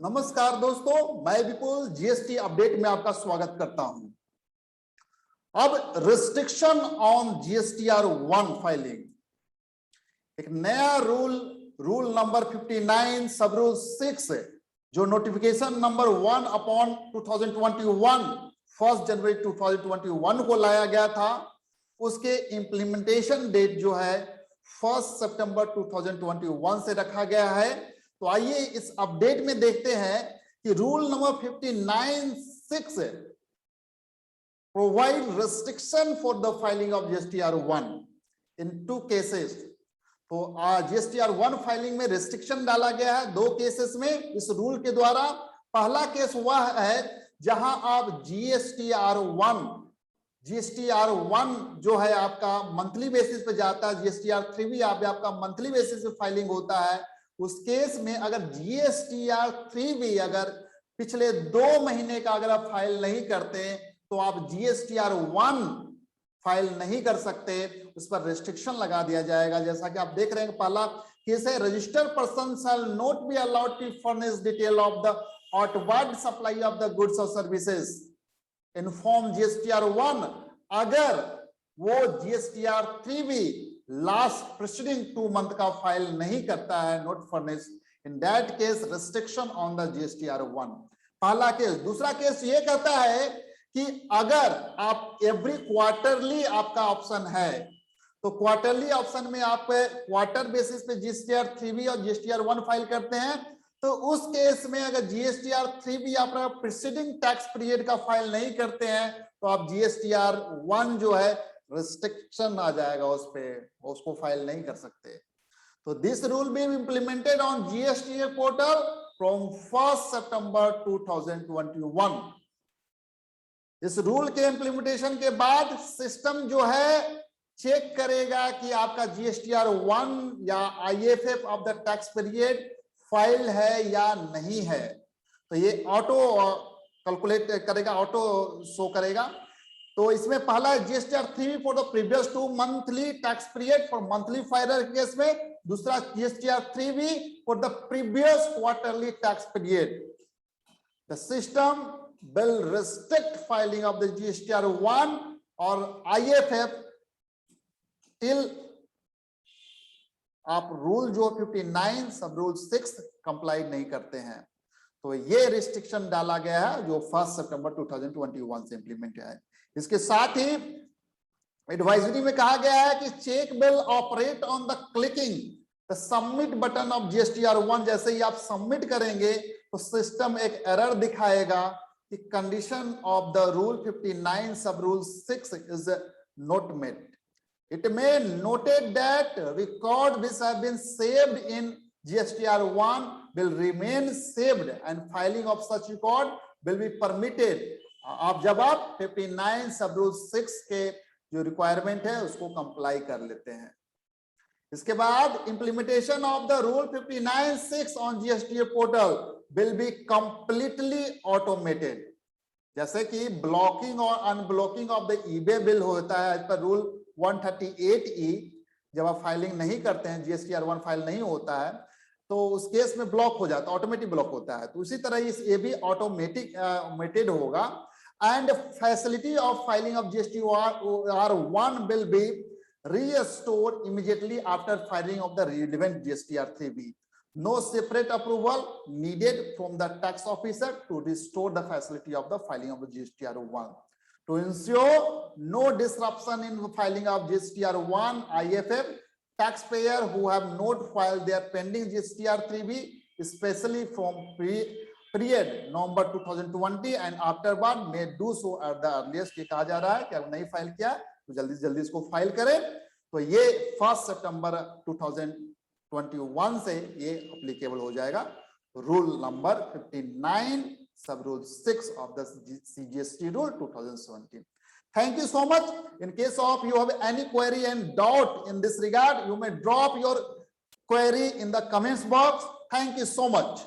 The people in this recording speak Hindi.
नमस्कार दोस्तों, मैं विपुल जीएसटी अपडेट में आपका स्वागत करता हूं। अब रिस्ट्रिक्शन ऑन जीएसटीआर 1 फाइलिंग, एक नया रूल नंबर 59 सब रूल 6 जो नोटिफिकेशन नंबर 1/2021 1 जनवरी 2021 को लाया गया था, उसके इम्प्लीमेंटेशन डेट जो है 1 सितंबर 2021 से रखा गया है। तो आइए इस अपडेट में देखते हैं कि rule number 59(6) provide restriction for the filing of GSTR 1 in 2 cases. तो जीएसटीआर 1 फाइलिंग में रिस्ट्रिक्शन डाला गया है 2 केसेस में इस रूल के द्वारा। पहला केस वह है जहां आप जीएसटीआर 1 जो है आपका मंथली बेसिस पे जाता है, जीएसटीआर 3 भी आपका मंथली बेसिस पे फाइलिंग होता है। उस केस में अगर जीएसटीआर 3 भी अगर पिछले 2 महीने का अगर आप फाइल नहीं करते तो आप जीएसटीआर 1 फाइल नहीं कर सकते, उस पर रिस्ट्रिक्शन लगा दिया जाएगा। जैसा कि आप देख रहे हैं, पहला केस है registered person shall not be allowed to furnish detail of the outward supply of the goods और सर्विसेज इन फॉर्म जीएसटीआर 1 अगर वो जीएसटीआर 3 भी लास्ट प्रीसीडिंग 2 मंथ का फाइल नहीं करता है, not furnish, in that case restriction on the GSTR 1। पहला केस। दूसरा केस ये कहता है कि अगर आप एवरी क्वार्टरली आपका ऑप्शन है, तो क्वार्टरली ऑप्शन में आप क्वार्टर बेसिस पे जीएसटीआर 3 भी और जीएसटीआर 1 फाइल करते हैं, तो उस केस में अगर जीएसटीआर 3 भी आपका प्रीसीडिंग टैक्स पीरियड का फाइल नहीं करते हैं तो आप जीएसटीआर 1 जो है रिस्ट्रिक्शन आ जाएगा उस पे, उसको फाइल नहीं कर सकते। तो this rule be implemented on GST portal from 1 सितंबर 2021। इस रूल के इम्प्लीमेंटेशन के बाद सिस्टम जो है चेक करेगा कि आपका जीएसटीआर 1 या IFF of the tax period file है या नहीं है। तो ये ऑटो कैलकुलेट करेगा, ऑटो शो करेगा। तो इसमें पहला है GSTR 3 for the previous 2 monthly tax period for monthly filer case में, दूसरा जीएसटीआर 3 भी for the previous quarterly tax period. The system will restrict filing of the GSTR 1 or IFF till आप रूल जो 59 सब रूल 6 कंप्लाई नहीं करते हैं। तो ये रिस्ट्रिक्शन डाला गया है जो 1 सितंबर 2021 से इंप्लीमेंट है। इसके साथ ही एडवाइजरी में कहा गया है कि check will operate on the clicking the submit button of GSTR 1। जैसे ही आप सबमिट करेंगे तो सिस्टम एक एरर दिखाएगा कि condition of the rule 59 sub rule 6 is not met. It may noted that record which have been saved in GSTR 1 will remain saved and filing of such record will be permitted। आप जब आप 59 सब रूल 6 के जो रिक्वायरमेंट है उसको कंप्लाई कर लेते हैं। इसके बाद implementation of the rule 59(6) on GST portal will be completely automated. जैसे कि ब्लॉकिंग और unblocking of the eBay bill होता है एज पर रूल 138E, जब आप फाइलिंग नहीं करते हैं, जीएसटीआर 1 फाइल नहीं होता है तो उस केस में ब्लॉक हो जाता है, ऑटोमेटिक ब्लॉक होता है। तो उसी तरह ये भी ऑटोमेटेड होगा। And facility of filing of GSTR 1 will be restored immediately after filing of the relevant GSTR 3B। No separate approval needed from the tax officer to restore the facility of the filing of the GSTR 1. To ensure no disruption in the filing of GSTR 1 IFF, taxpayer who have not filed their pending GSTR 3B, especially from period November 2020 and afterward, may do so at the earliest। ये कहा जा रहा है कि अगर नहीं फाइल किया तो जल्दी से जल्दी इसको फाइल करें। तो ये 1 सितंबर 2021 से ये एप्लीकेबल हो जाएगा, rule number 59 sub rule 6 of the CGST rule 2017। Thank you so much. In case of you have any query and doubt in this regard, you may drop your query in the comments box. Thank you so much.